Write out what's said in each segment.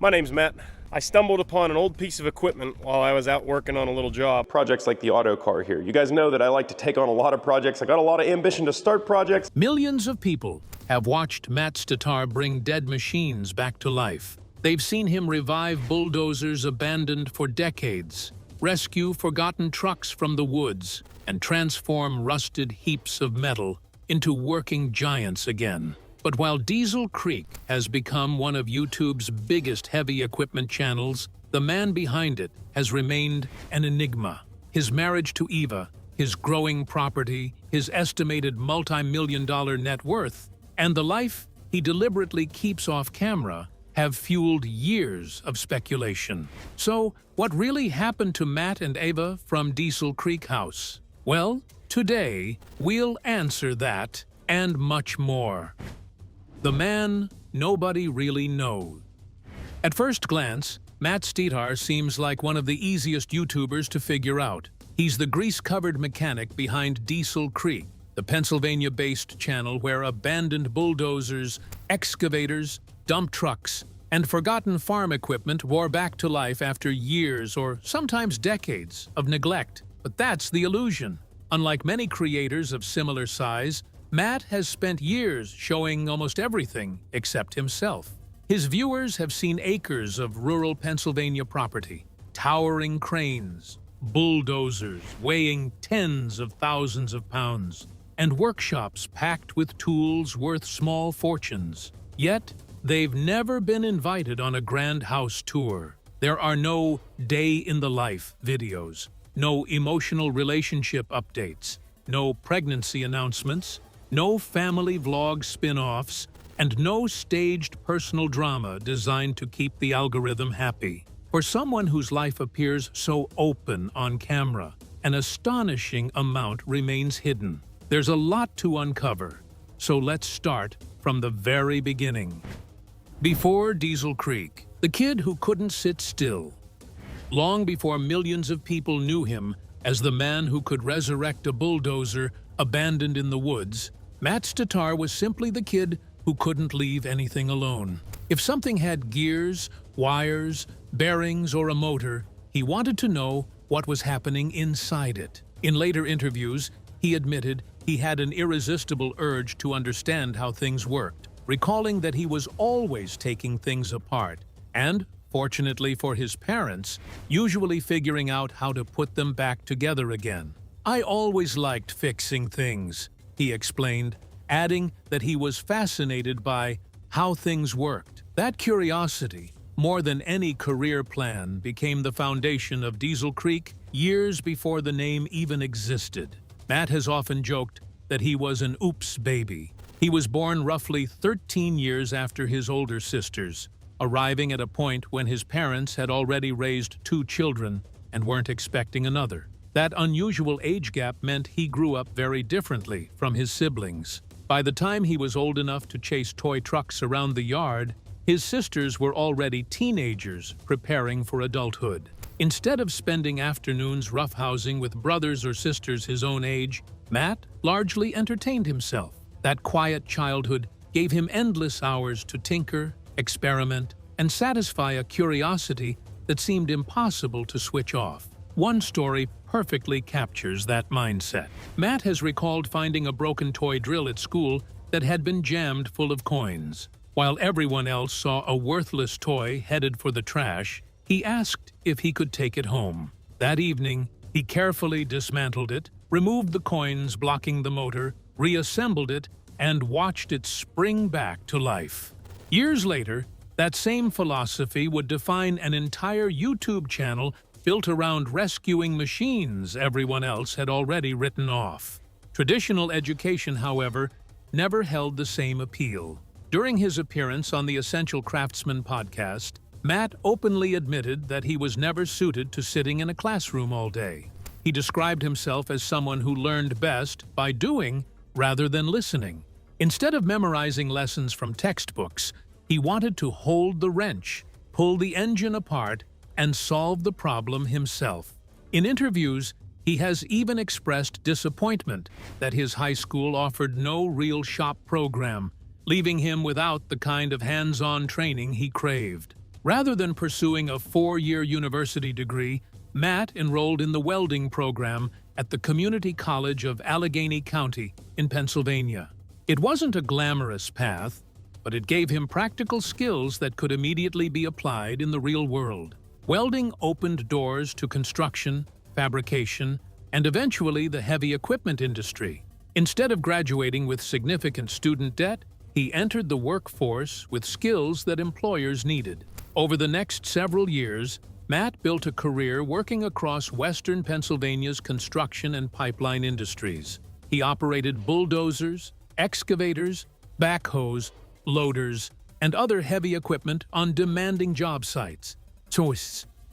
My name's Matt. I stumbled upon an old piece of equipment while I was out working on a little job. Projects like the auto car here. You guys know that I like to take on a lot of projects. I got a lot of ambition to start projects. Millions of people have watched Matt Statar bring dead machines back to life. They've seen him revive bulldozers abandoned for decades, rescue forgotten trucks from the woods, and transform rusted heaps of metal into working giants again. But while Diesel Creek has become one of YouTube's biggest heavy equipment channels, the man behind it has remained an enigma. His marriage to Eva, his growing property, his estimated multi-million-dollar net worth, and the life he deliberately keeps off camera have fueled years of speculation. So, what really happened to Matt and Eva from Diesel Creek House? Well, today, we'll answer that and much more. The man nobody really knows. At first glance, Matt Statar seems like one of the easiest YouTubers to figure out. He's the grease-covered mechanic behind Diesel Creek, the Pennsylvania-based channel where abandoned bulldozers, excavators, dump trucks, and forgotten farm equipment roar back to life after years or sometimes decades of neglect. But that's the illusion. Unlike many creators of similar size, Matt has spent years showing almost everything except himself. His viewers have seen acres of rural Pennsylvania property, towering cranes, bulldozers weighing tens of thousands of pounds, and workshops packed with tools worth small fortunes. Yet, they've never been invited on a grand house tour. There are no day-in-the-life videos, no emotional relationship updates, no pregnancy announcements, no family vlog spin-offs, and no staged personal drama designed to keep the algorithm happy. For someone whose life appears so open on camera, an astonishing amount remains hidden. There's a lot to uncover, so let's start from the very beginning. Before Diesel Creek, the kid who couldn't sit still. Long before millions of people knew him as the man who could resurrect a bulldozer abandoned in the woods, Matt Statar was simply the kid who couldn't leave anything alone. If something had gears, wires, bearings, or a motor, he wanted to know what was happening inside it. In later interviews, he admitted he had an irresistible urge to understand how things worked, recalling that he was always taking things apart and, fortunately for his parents, usually figuring out how to put them back together again. "I always liked fixing things," he explained, adding that he was fascinated by how things worked. That curiosity, more than any career plan, became the foundation of Diesel Creek years before the name even existed. Matt has often joked that he was an oops baby. He was born roughly 13 years after his older sisters, arriving at a point when his parents had already raised 2 children and weren't expecting another. That unusual age gap meant he grew up very differently from his siblings. By the time he was old enough to chase toy trucks around the yard, his sisters were already teenagers preparing for adulthood. Instead of spending afternoons roughhousing with brothers or sisters his own age, Matt largely entertained himself. That quiet childhood gave him endless hours to tinker, experiment, and satisfy a curiosity that seemed impossible to switch off. One story perfectly captures that mindset. Matt has recalled finding a broken toy drill at school that had been jammed full of coins. While everyone else saw a worthless toy headed for the trash, he asked if he could take it home. That evening, he carefully dismantled it, removed the coins blocking the motor, reassembled it, and watched it spring back to life. Years later, that same philosophy would define an entire YouTube channel built around rescuing machines everyone else had already written off. Traditional education, however, never held the same appeal. During his appearance on the Essential Craftsman podcast, Matt openly admitted that he was never suited to sitting in a classroom all day. He described himself as someone who learned best by doing rather than listening. Instead of memorizing lessons from textbooks, he wanted to hold the wrench, pull the engine apart, and solve the problem himself. In interviews, he has even expressed disappointment that his high school offered no real shop program, leaving him without the kind of hands-on training he craved. Rather than pursuing a 4-year university degree, Matt enrolled in the welding program at the Community College of Allegheny County in Pennsylvania. It wasn't a glamorous path, but it gave him practical skills that could immediately be applied in the real world. Welding opened doors to construction, fabrication, and eventually the heavy equipment industry. Instead of graduating with significant student debt, he entered the workforce with skills that employers needed. Over the next several years, Matt built a career working across western Pennsylvania's construction and pipeline industries. He operated bulldozers, excavators, backhoes, loaders, and other heavy equipment on demanding job sites. So,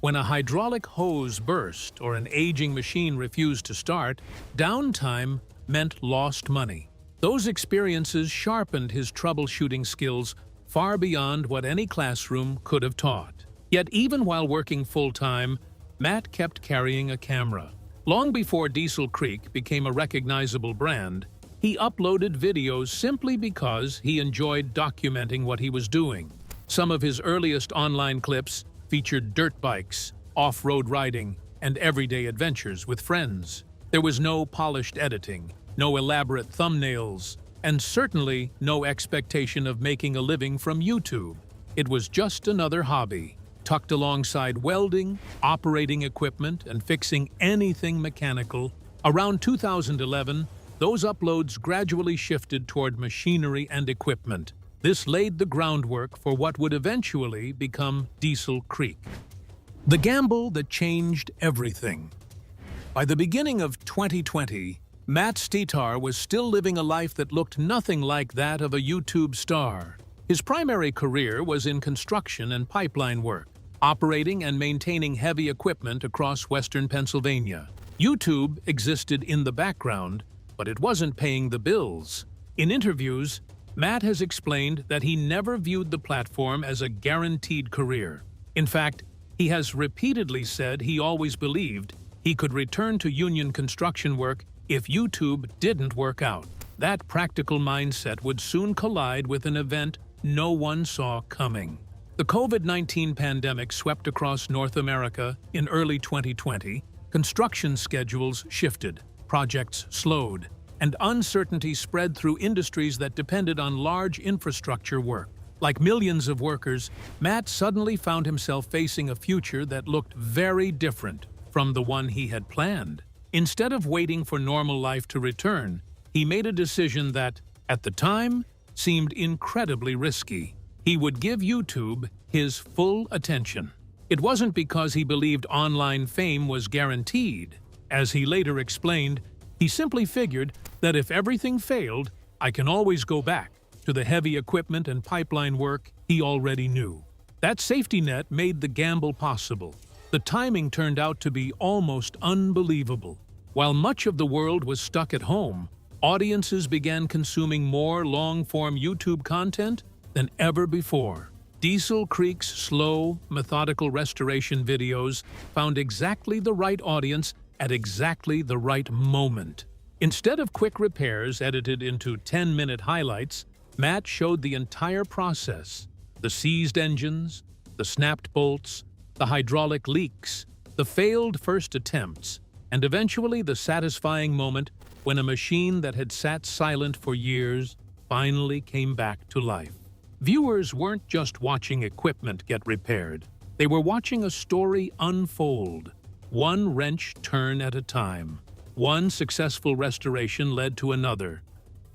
when a hydraulic hose burst or an aging machine refused to start, downtime meant lost money. Those experiences sharpened his troubleshooting skills far beyond what any classroom could have taught. Yet even while working full-time, Matt kept carrying a camera. Long before Diesel Creek became a recognizable brand, he uploaded videos simply because he enjoyed documenting what he was doing. Some of his earliest online clips featured dirt bikes, off-road riding, and everyday adventures with friends. There was no polished editing, no elaborate thumbnails, and certainly no expectation of making a living from YouTube. It was just another hobby, tucked alongside welding, operating equipment, and fixing anything mechanical. Around 2011, those uploads gradually shifted toward machinery and equipment. This laid the groundwork for what would eventually become Diesel Creek. The gamble that changed everything. By the beginning of 2020, Matt Stetar was still living a life that looked nothing like that of a YouTube star. His primary career was in construction and pipeline work, operating and maintaining heavy equipment across western Pennsylvania. YouTube existed in the background, but it wasn't paying the bills. In interviews, Matt has explained that he never viewed the platform as a guaranteed career. In fact, he has repeatedly said he always believed he could return to union construction work if YouTube didn't work out. That practical mindset would soon collide with an event no one saw coming. The COVID-19 pandemic swept across North America in early 2020. Construction schedules shifted, projects slowed, and uncertainty spread through industries that depended on large infrastructure work. Like millions of workers, Matt suddenly found himself facing a future that looked very different from the one he had planned. Instead of waiting for normal life to return, he made a decision that, at the time, seemed incredibly risky. He would give YouTube his full attention. It wasn't because he believed online fame was guaranteed. As he later explained, he simply figured that if everything failed, I can always go back to the heavy equipment and pipeline work he already knew. That safety net made the gamble possible. The timing turned out to be almost unbelievable. While much of the world was stuck at home, audiences began consuming more long-form YouTube content than ever before. Diesel Creek's slow, methodical restoration videos found exactly the right audience at exactly the right moment. Instead of quick repairs edited into 10-minute highlights, Matt showed the entire process: the seized engines, the snapped bolts, the hydraulic leaks, the failed first attempts, and eventually the satisfying moment when a machine that had sat silent for years finally came back to life. Viewers weren't just watching equipment get repaired. They were watching a story unfold, one wrench turn at a time. One successful restoration led to another,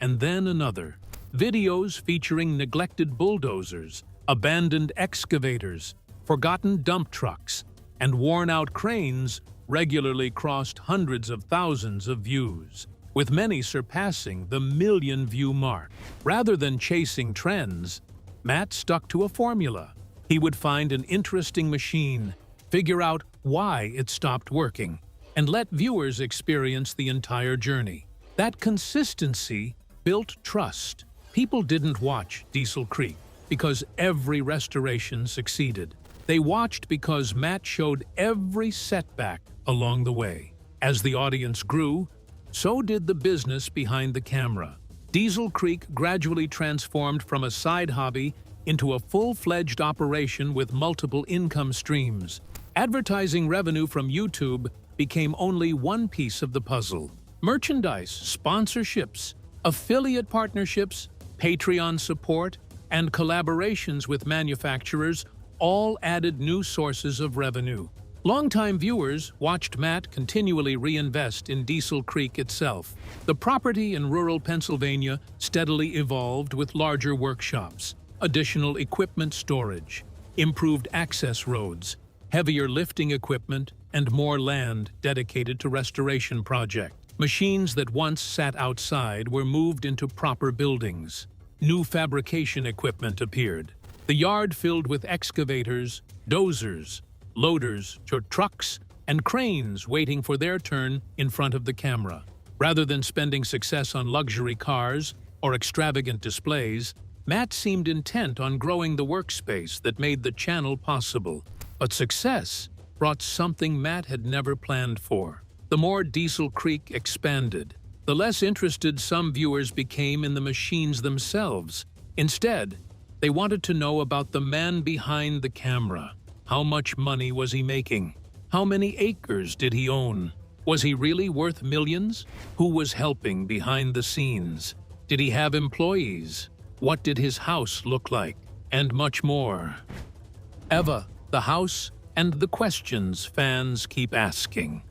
and then another. Videos featuring neglected bulldozers, abandoned excavators, forgotten dump trucks, and worn-out cranes regularly crossed hundreds of thousands of views, with many surpassing the million-view mark. Rather than chasing trends, Matt stuck to a formula. He would find an interesting machine, figure out why it stopped working, and let viewers experience the entire journey. That consistency built trust. People didn't watch Diesel Creek because every restoration succeeded. They watched because Matt showed every setback along the way. As the audience grew, so did the business behind the camera. Diesel Creek gradually transformed from a side hobby into a full-fledged operation with multiple income streams. Advertising revenue from YouTube became only one piece of the puzzle. Merchandise, sponsorships, affiliate partnerships, Patreon support, and collaborations with manufacturers all added new sources of revenue. Longtime viewers watched Matt continually reinvest in Diesel Creek itself. The property in rural Pennsylvania steadily evolved with larger workshops, additional equipment storage, improved access roads, heavier lifting equipment, and more land dedicated to restoration projects. Machines that once sat outside were moved into proper buildings. New fabrication equipment appeared. The yard filled with excavators, dozers, loaders, trucks, and cranes waiting for their turn in front of the camera. Rather than spending success on luxury cars or extravagant displays, Matt seemed intent on growing the workspace that made the channel possible. But success brought something Matt had never planned for. The more Diesel Creek expanded, the less interested some viewers became in the machines themselves. Instead, they wanted to know about the man behind the camera. How much money was he making? How many acres did he own? Was he really worth millions? Who was helping behind the scenes? Did he have employees? What did his house look like? And much more. Eva, the house, and the questions fans keep asking.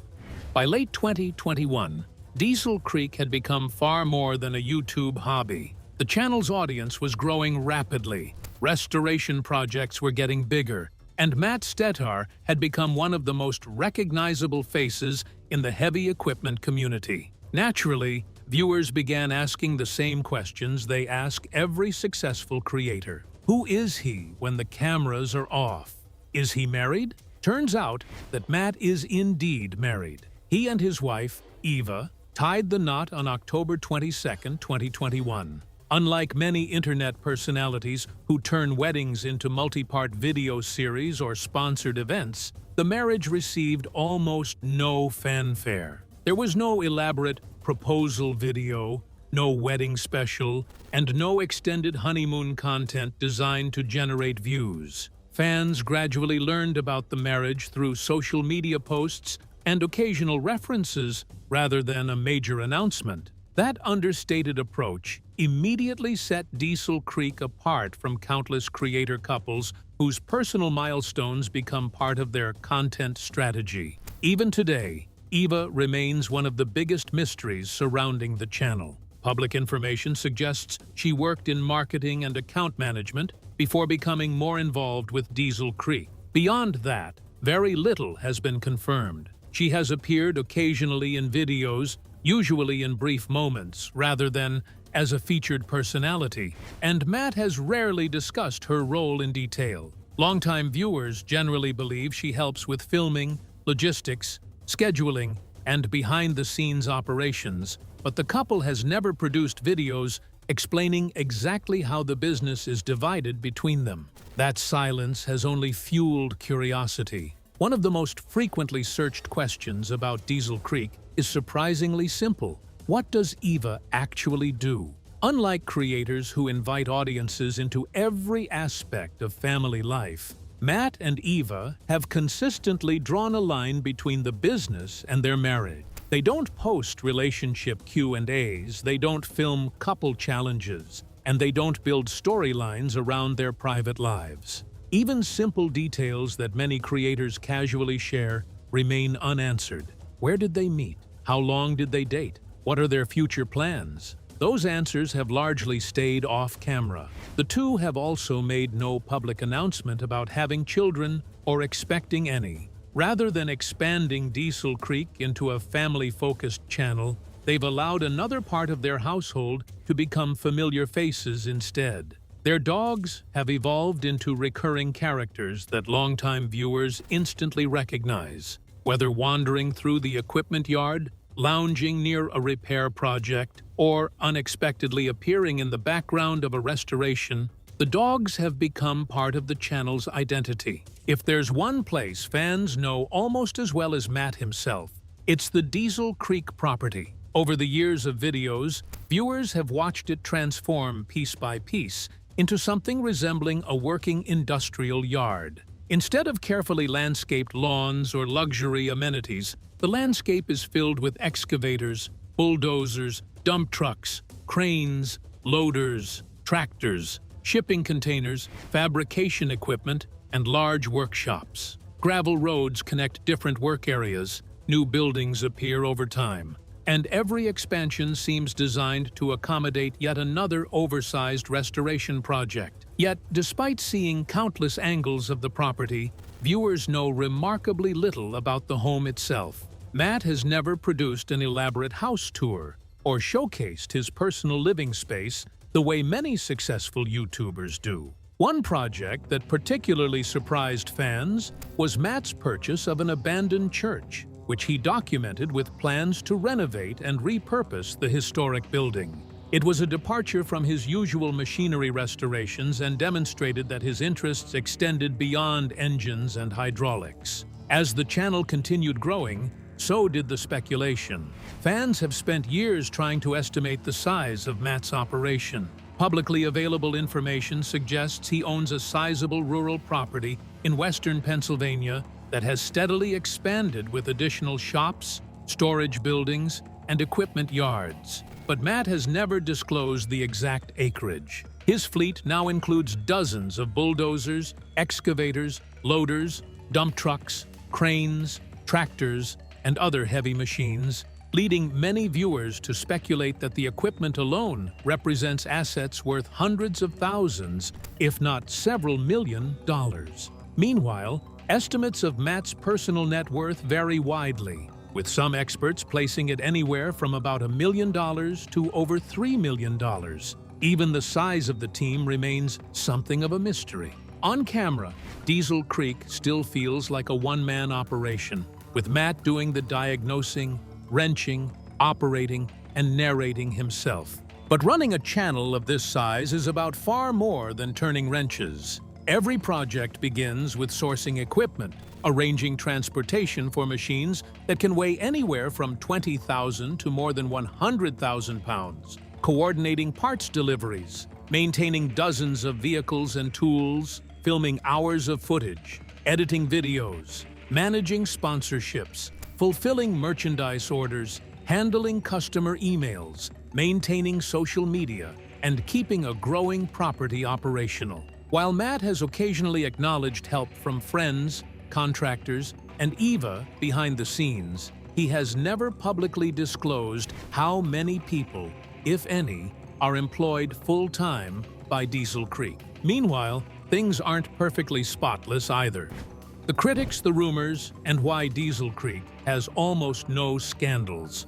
By late 2021, Diesel Creek had become far more than a YouTube hobby. The channel's audience was growing rapidly, restoration projects were getting bigger, and Matt Stetar had become one of the most recognizable faces in the heavy equipment community. Naturally, viewers began asking the same questions they ask every successful creator. Who is he when the cameras are off? Is he married? Turns out that Matt is indeed married. He and his wife, Eva, tied the knot on October 22, 2021. Unlike many internet personalities who turn weddings into multi-part video series or sponsored events, the marriage received almost no fanfare. There was no elaborate proposal video, no wedding special, and no extended honeymoon content designed to generate views. Fans gradually learned about the marriage through social media posts and occasional references rather than a major announcement. That understated approach immediately set Diesel Creek apart from countless creator couples whose personal milestones become part of their content strategy. Even today, Eva remains one of the biggest mysteries surrounding the channel. Public information suggests she worked in marketing and account management before becoming more involved with Diesel Creek. Beyond that, very little has been confirmed. She has appeared occasionally in videos, usually in brief moments, rather than as a featured personality, and Matt has rarely discussed her role in detail. Longtime viewers generally believe she helps with filming, logistics, scheduling, and behind-the-scenes operations, but the couple has never produced videos explaining exactly how the business is divided between them. That silence has only fueled curiosity. One of the most frequently searched questions about Diesel Creek is surprisingly simple. What does Eva actually do? Unlike creators who invite audiences into every aspect of family life, Matt and Eva have consistently drawn a line between the business and their marriage. They don't post relationship Q&As, they don't film couple challenges, and they don't build storylines around their private lives. Even simple details that many creators casually share remain unanswered. Where did they meet? How long did they date? What are their future plans? Those answers have largely stayed off camera. The two have also made no public announcement about having children or expecting any. Rather than expanding Diesel Creek into a family-focused channel, they've allowed another part of their household to become familiar faces instead. Their dogs have evolved into recurring characters that longtime viewers instantly recognize. Whether wandering through the equipment yard, lounging near a repair project, or unexpectedly appearing in the background of a restoration, the dogs have become part of the channel's identity. If there's one place fans know almost as well as Matt himself, it's the Diesel Creek property. Over the years of videos, viewers have watched it transform piece by piece, into something resembling a working industrial yard. Instead of carefully landscaped lawns or luxury amenities, the landscape is filled with excavators, bulldozers, dump trucks, cranes, loaders, tractors, shipping containers, fabrication equipment, and large workshops. Gravel roads connect different work areas, new buildings appear over time, and every expansion seems designed to accommodate yet another oversized restoration project. Yet, despite seeing countless angles of the property, viewers know remarkably little about the home itself. Matt has never produced an elaborate house tour or showcased his personal living space the way many successful YouTubers do. One project that particularly surprised fans was Matt's purchase of an abandoned church, which he documented with plans to renovate and repurpose the historic building. It was a departure from his usual machinery restorations and demonstrated that his interests extended beyond engines and hydraulics. As the channel continued growing, so did the speculation. Fans have spent years trying to estimate the size of Matt's operation. Publicly available information suggests he owns a sizable rural property in western Pennsylvania that has steadily expanded with additional shops, storage buildings, and equipment yards. But Matt has never disclosed the exact acreage. His fleet now includes dozens of bulldozers, excavators, loaders, dump trucks, cranes, tractors, and other heavy machines, leading many viewers to speculate that the equipment alone represents assets worth hundreds of thousands, if not several $million. Meanwhile, estimates of Matt's personal net worth vary widely, with some experts placing it anywhere from about $1 million to over $3 million. Even the size of the team remains something of a mystery. On camera, Diesel Creek still feels like a one-man operation, with Matt doing the diagnosing, wrenching, operating, and narrating himself. But running a channel of this size is about far more than turning wrenches. Every project begins with sourcing equipment, arranging transportation for machines that can weigh anywhere from 20,000 to more than 100,000 pounds, coordinating parts deliveries, maintaining dozens of vehicles and tools, filming hours of footage, editing videos, managing sponsorships, fulfilling merchandise orders, handling customer emails, maintaining social media, and keeping a growing property operational. While Matt has occasionally acknowledged help from friends, contractors, and Eva behind the scenes, he has never publicly disclosed how many people, if any, are employed full-time by Diesel Creek. Meanwhile, things aren't perfectly spotless either. The critics, the rumors, and why Diesel Creek has almost no scandals.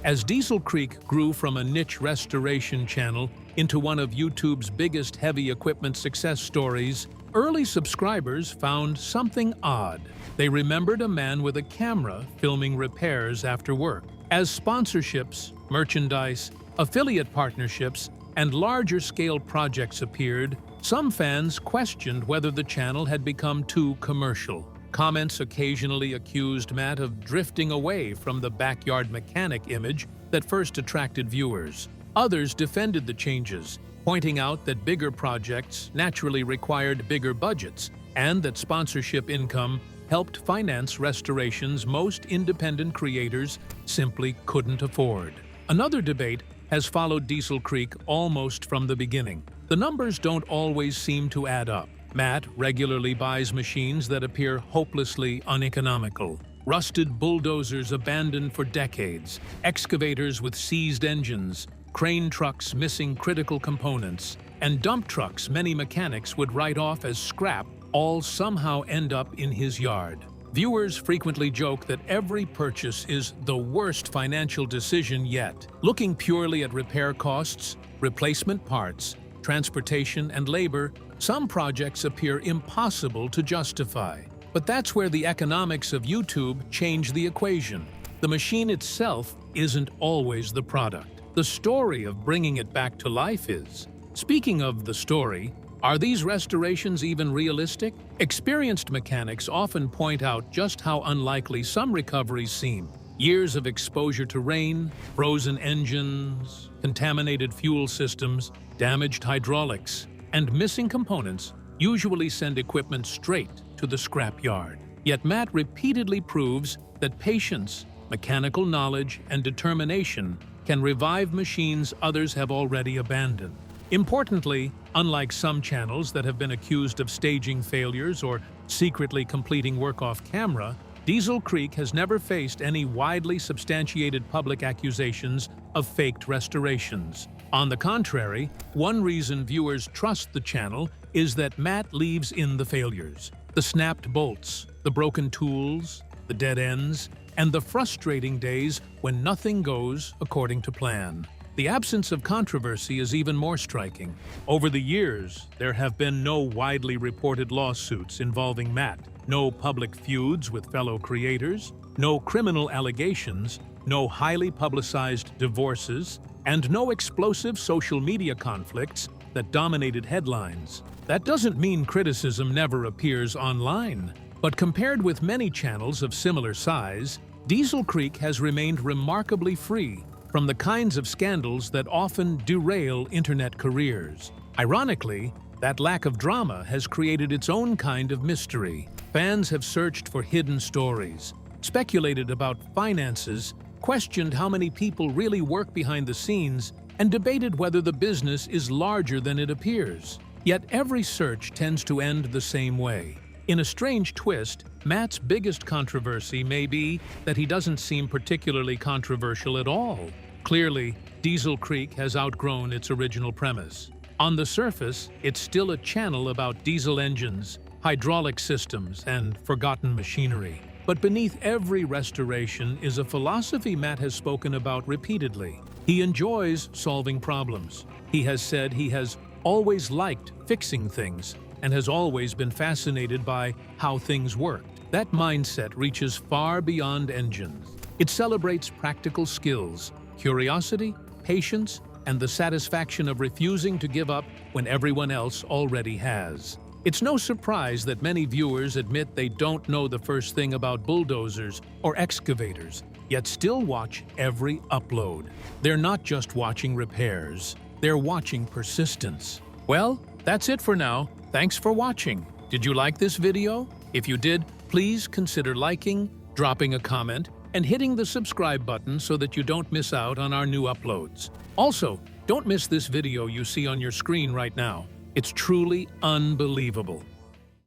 As Diesel Creek grew from a niche restoration channel into one of YouTube's biggest heavy equipment success stories, early subscribers found something odd. They remembered a man with a camera filming repairs after work. As sponsorships, merchandise, affiliate partnerships, and larger-scale projects appeared, some fans questioned whether the channel had become too commercial. Comments occasionally accused Matt of drifting away from the backyard mechanic image that first attracted viewers. Others defended the changes, pointing out that bigger projects naturally required bigger budgets and that sponsorship income helped finance restorations most independent creators simply couldn't afford. Another debate has followed Diesel Creek almost from the beginning. The numbers don't always seem to add up. Matt regularly buys machines that appear hopelessly uneconomical. Rusted bulldozers abandoned for decades, excavators with seized engines, crane trucks missing critical components, and dump trucks many mechanics would write off as scrap all somehow end up in his yard. Viewers frequently joke that every purchase is the worst financial decision yet. Looking purely at repair costs, replacement parts, transportation, and labor, some projects appear impossible to justify. But that's where the economics of YouTube change the equation. The machine itself isn't always the product. The story of bringing it back to life is. Speaking of the story, are these restorations even realistic? Experienced mechanics often point out just how unlikely some recoveries seem. Years of exposure to rain, frozen engines, contaminated fuel systems, damaged hydraulics, and missing components usually send equipment straight to the scrapyard. Yet Matt repeatedly proves that patience, mechanical knowledge, and determination can revive machines others have already abandoned. Importantly, unlike some channels that have been accused of staging failures or secretly completing work off camera, Diesel Creek has never faced any widely substantiated public accusations of faked restorations. On the contrary, one reason viewers trust the channel is that Matt leaves in the failures, the snapped bolts, the broken tools, the dead ends, and the frustrating days when nothing goes according to plan. The absence of controversy is even more striking. Over the years, there have been no widely reported lawsuits involving Matt, no public feuds with fellow creators, no criminal allegations, no highly publicized divorces, and no explosive social media conflicts that dominated headlines. That doesn't mean criticism never appears online, but compared with many channels of similar size, Diesel Creek has remained remarkably free from the kinds of scandals that often derail internet careers. Ironically, that lack of drama has created its own kind of mystery. Fans have searched for hidden stories, speculated about finances, questioned how many people really work behind the scenes, and debated whether the business is larger than it appears. Yet every search tends to end the same way. In a strange twist, Matt's biggest controversy may be that he doesn't seem particularly controversial at all. Clearly, Diesel Creek has outgrown its original premise. On the surface, it's still a channel about diesel engines, hydraulic systems, and forgotten machinery. But beneath every restoration is a philosophy Matt has spoken about repeatedly. He enjoys solving problems. He has said he has always liked fixing things and has always been fascinated by how things work. That mindset reaches far beyond engines. It celebrates practical skills, curiosity, patience, and the satisfaction of refusing to give up when everyone else already has. It's no surprise that many viewers admit they don't know the first thing about bulldozers or excavators, yet still watch every upload. They're not just watching repairs, they're watching persistence. Well, that's it for now. Thanks for watching. Did you like this video? If you did, please consider liking, dropping a comment, and hitting the subscribe button so that you don't miss out on our new uploads. Also, don't miss this video you see on your screen right now. It's truly unbelievable.